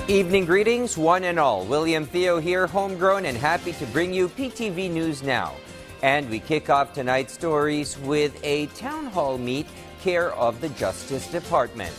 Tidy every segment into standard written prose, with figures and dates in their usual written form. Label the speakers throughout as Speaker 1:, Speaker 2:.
Speaker 1: Evening greetings, one and all. William Theo here, homegrown and happy to bring you PTV News Now. And we kick off tonight's stories with a town hall meet care of the Justice Department.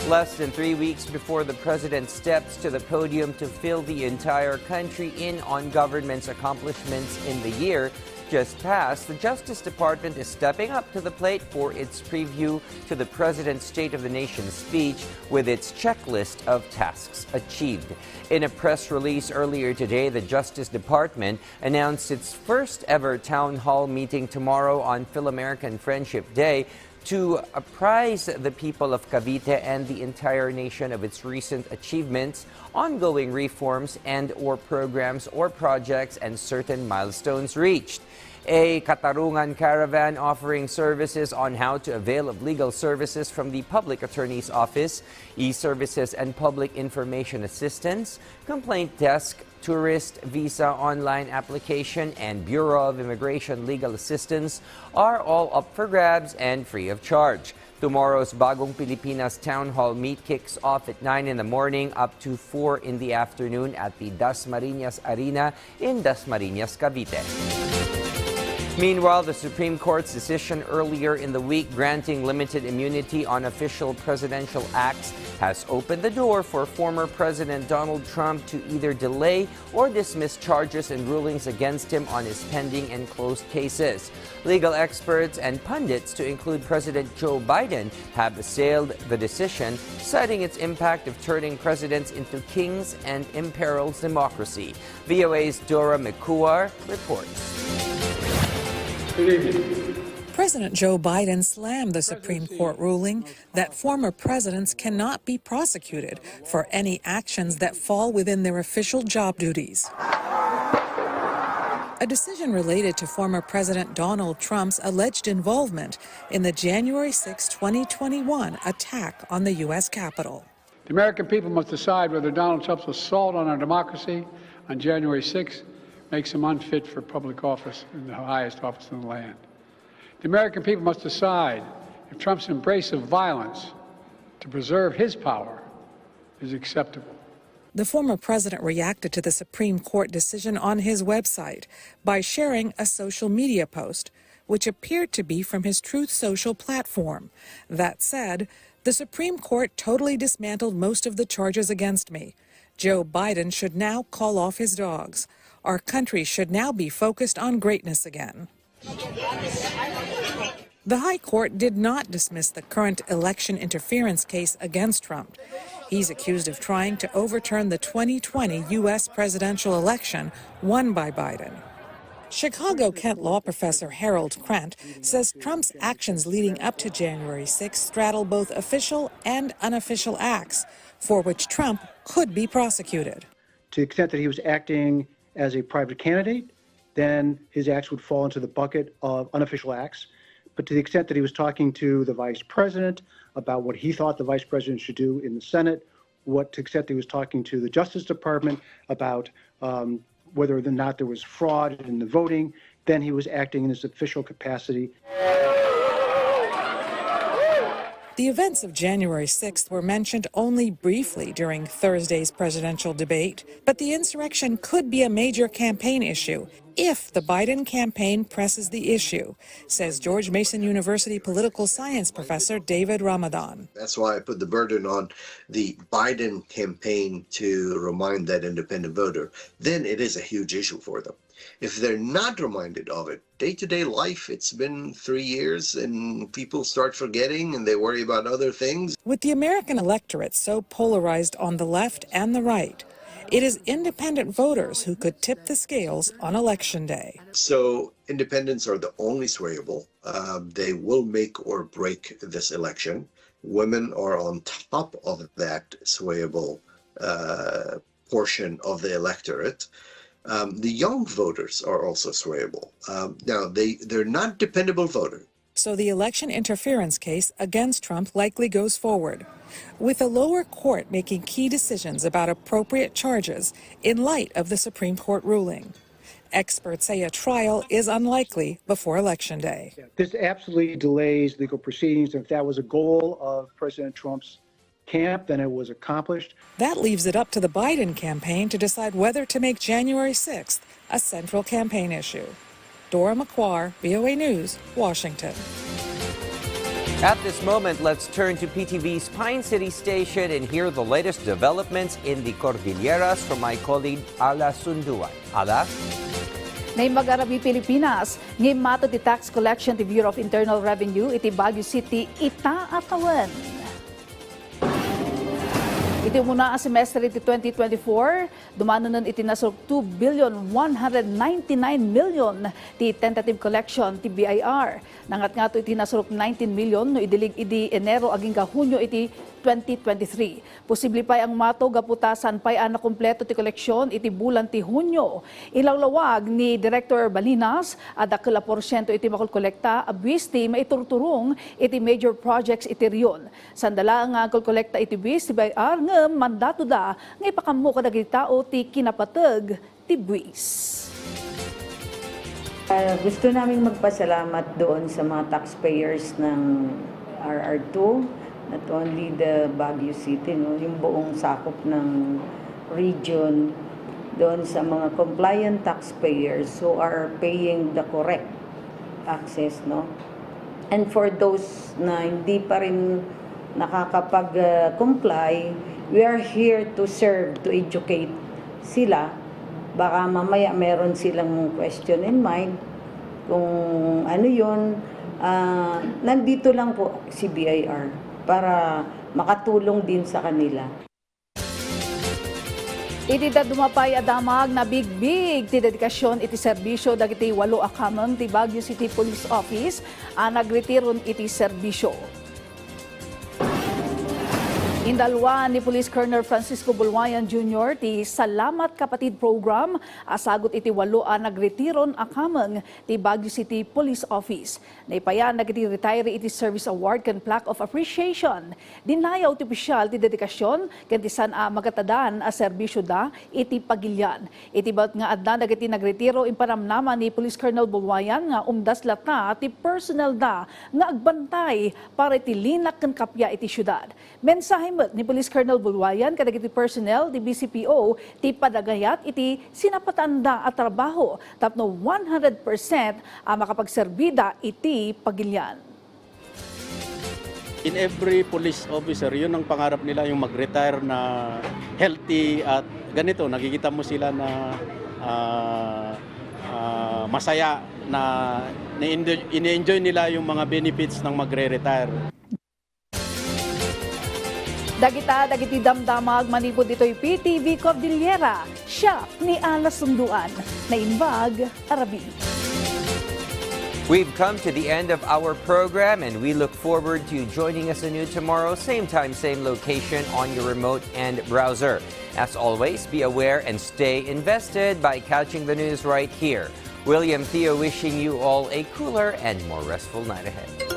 Speaker 1: Less than 3 weeks before the president steps to the podium to fill the entire country in on government's accomplishments in the year just passed, the Justice Department is stepping up to the plate for its preview to the President's State of the Nation speech with its checklist of tasks achieved. In a press release earlier today, the Justice Department announced its first ever town hall meeting tomorrow on Phil-American Friendship Day to apprise the people of Cavite and the entire nation of its recent achievements, ongoing reforms and/or programs or projects, and certain milestones reached. A Katarungan caravan offering services on how to avail of legal services from the Public Attorney's Office, e-services and public information assistance, complaint desk, tourist visa online application, and Bureau of Immigration legal assistance are all up for grabs and free of charge. Tomorrow's Bagong Pilipinas Town Hall meet kicks off at 9 in the morning up to 4 in the afternoon at the Dasmariñas Arena in Dasmariñas, Cavite. Meanwhile, the Supreme Court's decision earlier in the week granting limited immunity on official presidential acts has opened the door for former President Donald Trump to either delay or dismiss charges and rulings against him on his pending and closed cases. Legal experts and pundits, to include President Joe Biden, have assailed the decision, citing its impact of turning presidents into kings and imperils democracy. VOA's Dora McCuar reports.
Speaker 2: President Joe Biden slammed the Supreme Court ruling that former presidents cannot be prosecuted for any actions that fall within their official job duties. A decision related to former President Donald Trump's alleged involvement in the January 6, 2021 attack on the U.S. Capitol.
Speaker 3: The American people must decide whether Donald Trump's assault on our democracy on January 6 makes him unfit for public office in the highest office in the land. The American people must decide if Trump's embrace of violence to preserve his power is acceptable.
Speaker 2: The former president reacted to the Supreme Court decision on his website by sharing a social media post, which appeared to be from his Truth Social platform. That said, the Supreme Court totally dismantled most of the charges against me. Joe Biden should now call off his dogs. Our country should now be focused on greatness again. The High Court did not dismiss the current election interference case against Trump. He's accused of trying to overturn the 2020 U.S. presidential election won by Biden. Chicago Kent law professor Harold Krent says Trump's actions leading up to January 6 straddle both official and unofficial acts for which Trump could be prosecuted.
Speaker 4: To the extent that he was acting as a private candidate, then his acts would fall into the bucket of unofficial acts. But to the extent that he was talking to the vice president about what he thought the vice president should do in the Senate, to the extent that he was talking to the Justice Department about whether or not there was fraud in the voting, then he was acting in his official capacity.
Speaker 2: The events of January 6th were mentioned only briefly during Thursday's presidential debate, but the insurrection could be a major campaign issue if the Biden campaign presses the issue, says George Mason University political science professor David Ramadan.
Speaker 5: That's why I put the burden on the Biden campaign to remind that independent voter. Then it is a huge issue for them. If they're not reminded of it, day-to-day life, it's been 3 years and people start forgetting and they worry about other things.
Speaker 2: With the American electorate so polarized on the left and the right, it is independent voters who could tip the scales on Election Day.
Speaker 5: So independents are the only swayable. They will make or break this election. Women are on top of that swayable portion of the electorate. The young voters are also swayable. Now, they're not dependable voters.
Speaker 2: So the election interference case against Trump likely goes forward, with a lower court making key decisions about appropriate charges in light of the Supreme Court ruling. Experts say a trial is unlikely before Election Day.
Speaker 4: This absolutely delays legal proceedings. If that was a goal of President Trump's camp, then it was accomplished.
Speaker 2: That leaves it up to the Biden campaign to decide whether to make January 6th a central campaign issue. Dora McQuarr, VOA News, Washington.
Speaker 1: At this moment, let's turn to PTV's Pine City station and hear the latest developments in the Cordilleras from my colleague Ala Sunduan. Ala?
Speaker 6: Ngay mag-arabi Pilipinas, ngayon mato ti Tax Collection ti Bureau of Internal Revenue iti Baguio City itaatawan. Iti muna ang semestre iti 2024, dumano nun iti nasok 2,199,000,000 ti tentative collection ti BIR. Nangat nga to iti nasok 19 million no idilig iti Enero aging Hunyo iti 2023. Posible pa ang mato gaputasan pa ang nakumpleto ti koleksyon iti bulan ti Hunyo. Ilawlawag ni Director Balinas at dakila porsyento iti makulkolekta abwis ti maiturturong iti major projects iti riyon. Sandala nga kulkolekta iti bis ti BIR nga mandato da nga ipakamu kadagiti tao ti kinapateg ti buwis.
Speaker 7: Gusto naming magpasalamat doon sa mga taxpayers ng RR2, not only the Baguio City, no, yung buong sakop ng region, doon sa mga compliant taxpayers who are paying the correct taxes, no? And for those na hindi pa rin nakakapag-comply, we are here to serve, to educate sila. Baka mamaya meron silang question in mind kung ano yun. Nandito lang po si BIR para makatulong din sa kanila.
Speaker 6: Iti dumapay adamag na big ti dedikasyon iti serbisyo dagiti 8 akamang ti Baguio City Police Office nagretiron iti serbisyo. Indalwa ni Police Colonel Francisco Bulwayan Jr. ti Salamat Kapatid Program asagot iti 8 nagretiron akamang ti Baguio City Police Office. Naipayan nagiti retire iti Service Award ken Plaque of Appreciation. Dinayaw ti opisyal ti dedikasyon ken ti san-a magatadan a serbisyo da iti pagilyan. Iti bat nga adda dagiti nagretiro impanamnaman ni Police Colonel Bulwayan nga umdaslat na ti personnel da nga agbantay para iti linak ken kapya iti syudad. Mensahe ni Police Colonel Bulwayan kadagiti personnel di BCPO ti padagayat iti sinapatanda at trabaho tapno 100% makapagserbida iti pagilyan.
Speaker 8: In every police officer, yun ang pangarap nila, yung mag-retire na healthy at ganito, nakikita mo sila na masaya na ini-enjoy nila yung mga benefits ng magre-retire.
Speaker 6: Dagiti damdamag manipod dito'y PTV Cordillera. Siya ni Ala Sunduan na Imbag Arabi.
Speaker 1: We've come to the end of our program and we look forward to joining us anew tomorrow, same time, same location on your remote and browser. As always, be aware and stay invested by catching the news right here. William Theo wishing you all a cooler and more restful night ahead.